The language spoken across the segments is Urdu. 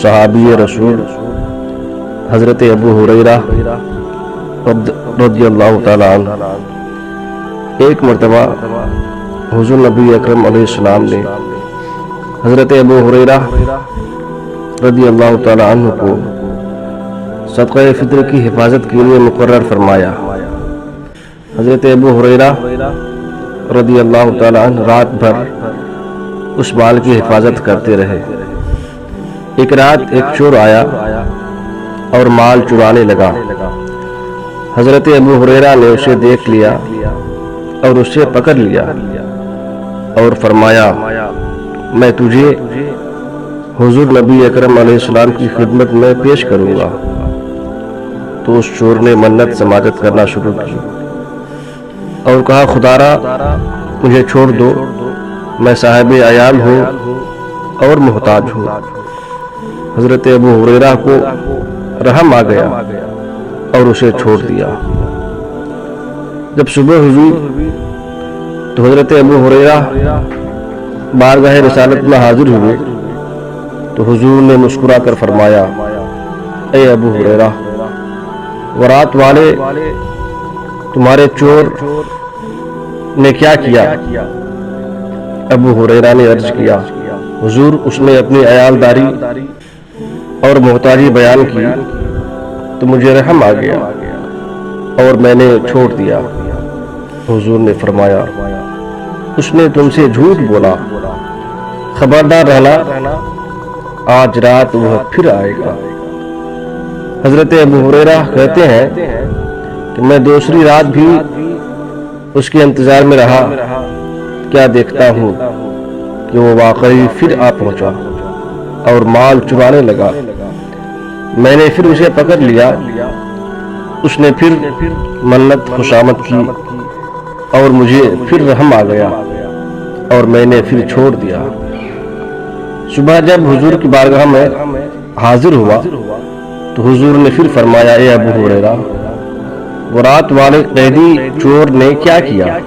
صحابی رسول حضرت ابو ہریرہ رضی اللہ تعالیٰ عنہ ایک مرتبہ حضور نبی اکرم علیہ السلام نے حضرت ابو ہریرہ رضی اللہ تعالیٰ عنہ کو صدقہ فطر کی حفاظت کے لیے مقرر فرمایا۔ حضرت ابو ہریرہ رضی اللہ تعالیٰ عنہ رات بھر اس مال کی حفاظت کرتے رہے۔ ایک رات ایک چور آیا اور مال چرانے لگا۔ حضرت ابو ہریرہ نے اسے دیکھ لیا اور اسے پکڑ لیا اور فرمایا، میں تجھے حضور نبی اکرم علیہ السلام کی خدمت میں پیش کروں گا۔ تو اس چور نے منت سماجت کرنا شروع کی اور کہا، خدارا مجھے چھوڑ دو، میں صاحب عیال ہوں اور محتاج ہوں۔ حضرت ابو ہریرہ کو رحم آ گیا اور اسے چھوڑ دیا۔ جب صبح ہوئی تو حضرت ابو ہریرہ بارگاہ رسالت میں حاضر ہوئے تو حضور نے مسکرا کر فرمایا، اے ابو ہریرہ، وہ رات والے تمہارے چور نے کیا کیا؟ ابو ہریرہ نے عرض کیا، حضور اس نے اپنی عیالداری اور محتاجی بیان کی تو مجھے رحم آ گیا اور میں نے چھوڑ دیا۔ حضور نے فرمایا، اس نے تم سے جھوٹ بولا، خبردار رہنا، آج رات وہ پھر آئے گا۔ حضرت ابو ہریرہ کہتے ہیں کہ میں دوسری رات بھی اس کے انتظار میں رہا، کیا دیکھتا ہوں کہ وہ واقعی پھر آ پہنچا اور مال چرانے لگا۔ میں نے پھر اسے پکڑ لیا، اس نے پھر منت خوشامد کی اور مجھے پھر رحم آ گیا اور میں نے پھر چھوڑ دیا۔ صبح جب حضور کی بارگاہ میں حاضر ہوا تو حضور نے پھر فرمایا، اے ابو ہریرہ، وہ رات والے قیدی چور نے کیا کیا؟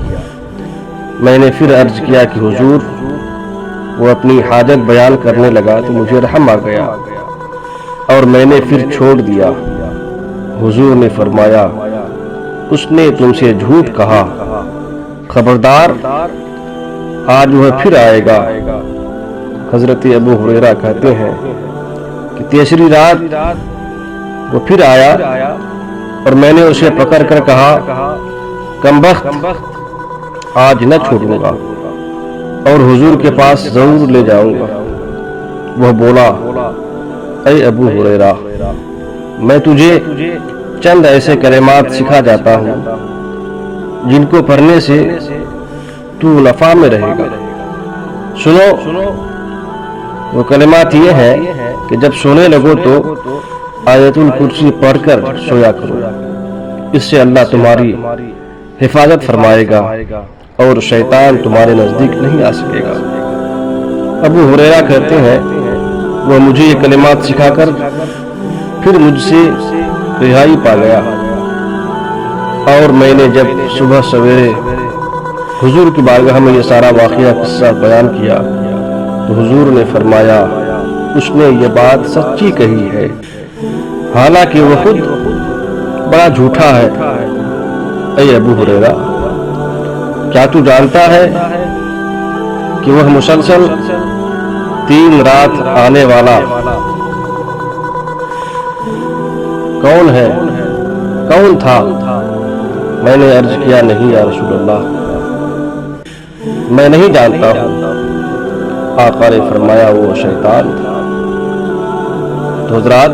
میں نے پھر عرض کیا کہ حضور وہ اپنی حاجت بیان کرنے لگا تو مجھے رحم آ گیا اور میں نے پھر چھوڑ دیا۔ حضور نے فرمایا، اس نے تم سے جھوٹ کہا، خبردار، آج وہ پھر آئے گا۔ حضرت ابو ہریرہ کہتے ہیں کہ تیسری رات وہ پھر آیا اور میں نے اسے پکڑ کر کہا، کمبخت، آج نہ چھوڑوں گا اور حضور کے پاس ضرور لے جاؤں گا۔ وہ بولا، اے ابو ہریرہ، میں تجھے چند ایسے کلمات سکھا جاتا ہوں جن کو پڑھنے سے تو نفع میں رہے گا، سنو۔ وہ کلمات یہ ہیں کہ جب سونے لگو تو آیت الکرسی پڑھ کر سویا کرو، اس سے اللہ تمہاری حفاظت فرمائے گا اور شیطان تمہارے نزدیک نہیں آ سکے گا۔ ابو ہریرہ کہتے ہیں وہ مجھے یہ کلمات سکھا کر پھر مجھ سے رہائی پا گیا، اور میں نے جب صبح سویرے حضور کی بارگاہ میں یہ سارا واقعہ قصہ بیان کیا تو حضور نے فرمایا، اس نے یہ بات سچی کہی ہے، حالانکہ وہ خود بڑا جھوٹا ہے۔ اے ابو ہریرہ، کیا تو جانتا ہے کہ وہ مسلسل 3 رات آنے والا کون ہے، کون تھا؟ میں نے عرض کیا، نہیں یا رسول اللہ، میں نہیں جانتا ہوں۔ آقا نے فرمایا، وہ شیطان تھا۔ تو حضرات،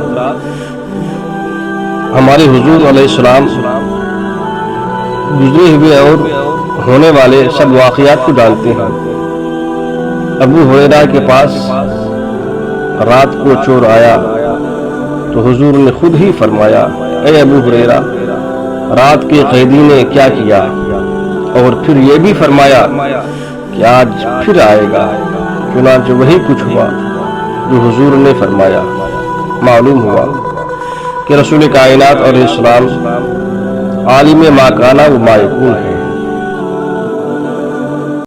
ہمارے حضور علیہ السلام گزرے ہوئے اور ہونے والے سب واقعات کو جانتے ہیں۔ ابو ہریرہ کے پاس رات کو چور آیا تو حضور نے خود ہی فرمایا، اے ابو ہریرہ، رات کے قیدی نے کیا کیا؟ اور پھر یہ بھی فرمایا کہ آج پھر آئے گا۔ چنانچہ وہی کچھ ہوا جو حضور نے فرمایا۔ معلوم ہوا کہ رسول کائنات علیہ السلام عالم ما کان و ما یکون ہے۔